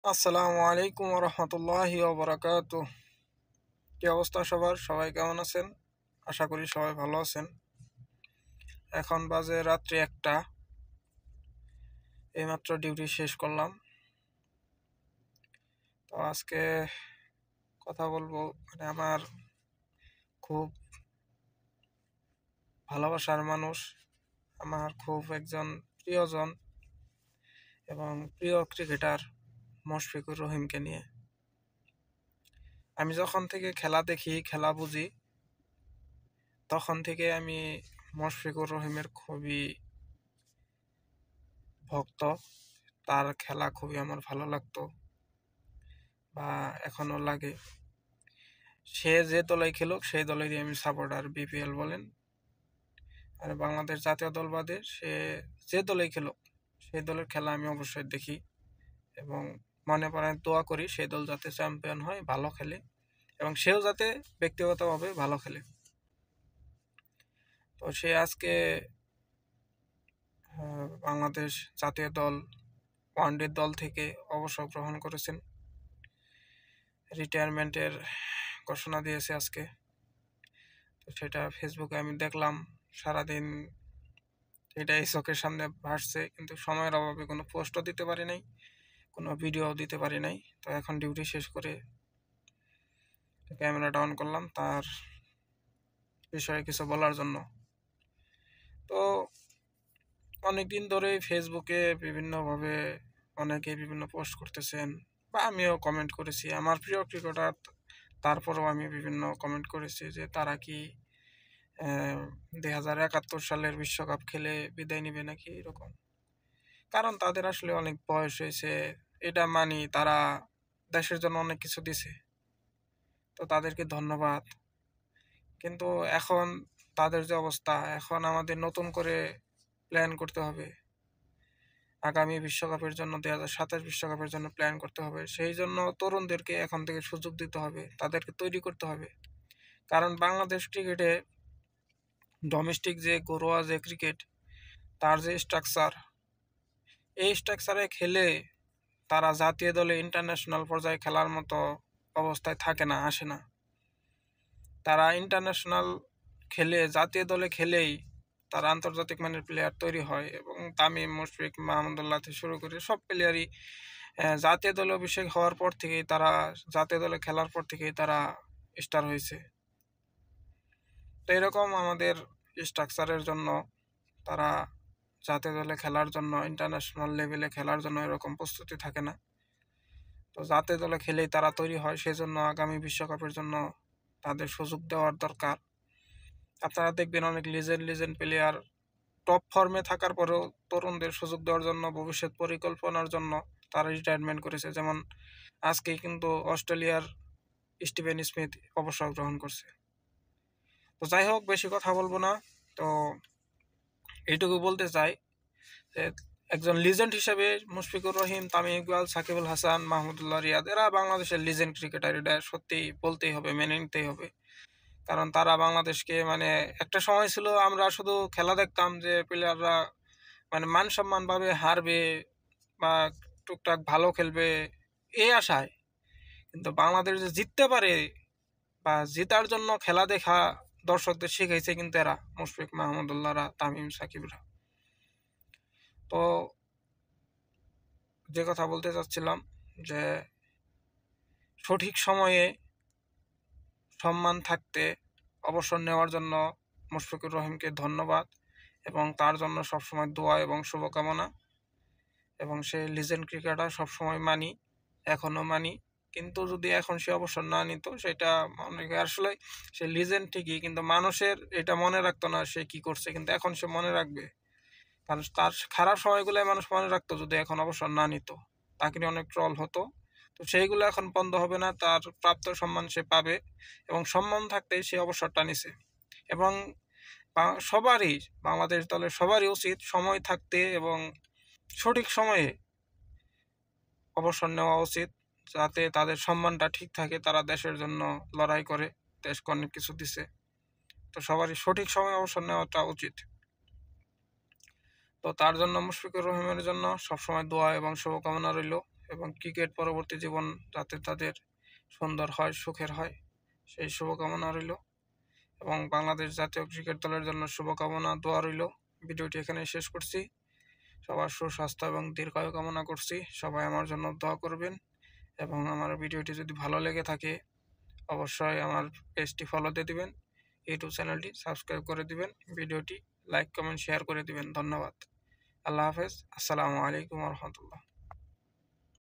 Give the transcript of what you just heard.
আসসালামু আলাইকুম রহমতুল্লাহি ওবরাকাতুহ। কি অবস্থা সবার? সবাই কেমন আছেন? আশা করি সবাই ভালো আছেন। এখন বাজে রাত্রি 1টা। এইমাত্র ডিউটি শেষ করলাম। তো আজকে কথা বলবো, আমার খুব ভালোবাসার মানুষ, আমার খুব একজন প্রিয়জন এবং প্রিয় ক্রিকেটার মুশফিকুর রহিমকে নিয়ে। আমি যখন থেকে খেলা দেখি, খেলা বুঝি, তখন থেকে আমি মুশফিকুর রহিমের খুবই ভক্ত। তার খেলা খুবই আমার ভালো লাগতো বা এখনো লাগে। সে যে দলেই খেলুক সেই দলেরই আমি সাপোর্টার। বিপিএল বলেন আর বাংলাদেশ জাতীয় দল বাদে সে যে দলেই খেলুক সেই দলের খেলা আমি অবশ্যই দেখি এবং মনে প্রাণে দোয়া করি সেই দল যাতে চ্যাম্পিয়ন হয়, ভালো খেলে এবং সেও যাতে ব্যক্তিগতভাবে ভালো খেলে। তো সে আজকে বাংলাদেশ জাতীয় দল ওয়ানডে দল থেকে অবসর গ্রহণ করেছেন, রিটায়ারমেন্টের ঘোষণা দিয়েছে আজকে। তো সেটা ফেসবুকে আমি দেখলাম, সারাদিন এটাই চোখের সামনে ভাসছে, কিন্তু সময়ের অভাবে কোনো পোস্টও দিতে পারি নাই, কোনো ভিডিও দিতে পারি নাই। তো এখন ডিউটি শেষ করে ক্যামেরাটা অন করলাম তার বিষয়ে কিছু বলার জন্য। তো অনেকদিন ধরেই ফেসবুকে বিভিন্নভাবে অনেকে বিভিন্ন পোস্ট করতেছেন বা আমিও কমেন্ট করেছি, আমার প্রিয় ক্রিকেটার, তারপরেও আমি বিভিন্ন কমেন্ট করেছি যে তারা কি 2071 সালের বিশ্বকাপ খেলে বিদায় নিবে নাকি, এরকম। কারণ তাদের আসলে অনেক বয়স হয়েছে, এটা মানি, তারা দেশের জন্য অনেক কিছু দিছে, তো তাদেরকে ধন্যবাদ। কিন্তু এখন তাদের যে অবস্থা, এখন আমাদের নতুন করে প্ল্যান করতে হবে। আগামী বিশ্বকাপের জন্য, 2027 বিশ্বকাপের জন্য প্ল্যান করতে হবে। সেই জন্য তরুণদেরকে এখন থেকে সুযোগ দিতে হবে, তাদেরকে তৈরি করতে হবে। কারণ বাংলাদেশ ক্রিকেটে ডোমেস্টিক যে ঘরোয়া যে ক্রিকেট, তার যে স্ট্রাকচার, এই স্ট্রাকচারে খেলে তারা জাতীয় দলে ইন্টারন্যাশনাল পর্যায়ে খেলার মতো অবস্থায় থাকে না, আসে না। তারা ইন্টারন্যাশনাল খেলে, জাতীয় দলে খেলেই তারা আন্তর্জাতিক মানের প্লেয়ার তৈরি হয় এবং তামিম, মুশফিক, মাহমুদুল্লাহ থেকে শুরু করে সব প্লেয়ারই জাতীয় দলে অভিষেক হওয়ার পর থেকেই, তারা জাতীয় দলে খেলার পর থেকেই তারা স্টার হয়েছে। তো এরকম আমাদের স্ট্রাকচারের জন্য তারা জাতীয় দলে খেলার জন্য, ইন্টারন্যাশনাল লেভেলে খেলার জন্য এরকম প্রস্তুতি থাকে না। তো জাতীয় দলে খেলেই তারা তৈরি হয়, সেজন্য আগামী বিশ্বকাপের জন্য তাদের সুযোগ দেওয়ার দরকার। আপনারা দেখবেন অনেক লিজেন্ড প্লেয়ার টপ ফর্মে থাকার পরেও তরুণদের সুযোগ দেওয়ার জন্য, ভবিষ্যৎ পরিকল্পনার জন্য তারা রিটায়ারমেন্ট করেছে। যেমন আজকেই কিন্তু অস্ট্রেলিয়ার স্টিভেন স্মিথ অবসর গ্রহণ করছে। তো যাই হোক, বেশি কথা বলবো না। তো এইটুকু বলতে চাই যে একজন লিজেন্ড হিসেবে মুশফিকুর রহিম, তামিম ইকবাল, সাকিব আল হাসান, মাহমুদুল্লাহ রিয়াদ, এরা বাংলাদেশের লিজেন্ড ক্রিকেটার, এটা সত্যি বলতেই হবে, মেনে নিতেই হবে। কারণ তারা বাংলাদেশকে, একটা সময় ছিল আমরা শুধু খেলা দেখতাম যে প্লেয়াররা মান সম্মান ভাবে হারবে বা টুকটাক ভালো খেলবে এই আশায়, কিন্তু বাংলাদেশ যে জিততে পারে বা জেতার জন্য খেলা দেখা দর্শকদের শিখাইছে কিন্তু এরা, মুশফিক, মাহমুদুল্লাহরা, তামিম, সাকিবরা। তো যে কথা বলতে চাচ্ছিলাম যে সঠিক সময়ে সম্মান থাকতে অবসর নেওয়ার জন্য মুশফিকুর রহিমকে ধন্যবাদ এবং তার জন্য সবসময় দোয়া এবং শুভকামনা। এবং সে লিজেন্ড ক্রিকেটার, সবসময় মানি, এখনও মানি। কিন্তু যদি এখন সে অবসর না নিত, সেটা অনেকে আসলে, সে লিজেন্ড ঠিকই, কিন্তু মানুষের এটা মনে রাখতো না সে কি করছে, কিন্তু এখন সে মনে রাখবে। কারণ তার খারাপ সময়গুলোয় মানুষ মনে রাখতো যদি এখন অবসর না নিত, তাকে নিয়ে অনেক ট্রল হতো। তো সেইগুলো এখন বন্ধ হবে না, তার প্রাপ্ত সম্মান সে পাবে এবং সম্মান থাকতেই সে অবসরটা নিছে। এবং সবারই, বাংলাদেশ দলের সবারই উচিত সময় থাকতে এবং সঠিক সময়ে অবসর নেওয়া উচিত, যাতে তাদের সম্মানটা ঠিক থাকে, তারা দেশের জন্য লড়াই করে, দেশকে অনেক কিছু দিছে। তো সবারই সঠিক সময়ে অবসর নেওয়াটা উচিত। তো তার জন্য, মুশফিকুর রহিমের জন্য সবসময় দোয়া এবং শুভকামনা রইল এবং ক্রিকেট পরবর্তী জীবন যাতে তাদের সুন্দর হয়, সুখের হয়, সেই শুভকামনা রইল। এবং বাংলাদেশ জাতীয় ক্রিকেট দলের জন্য শুভকামনা, দোয়া রইল। ভিডিওটি এখানে শেষ করছি। সবার সুস্বাস্থ্য এবং দীর্ঘায়ু কামনা করছি। সবাই আমার জন্য দোয়া করবেন এবং আমার ভিডিওটি যদি ভালো লেগে থাকে অবশ্যই আমার পেজটি ফলো দিয়ে দিবেন, ইউটিউব চ্যানেলটি সাবস্ক্রাইব করে দিবেন, ভিডিওটি লাইক কমেন্ট শেয়ার করে দিবেন। ধন্যবাদ। আল্লাহ হাফেজ। আসসালামু আলাইকুম রহমতুল্লাহ।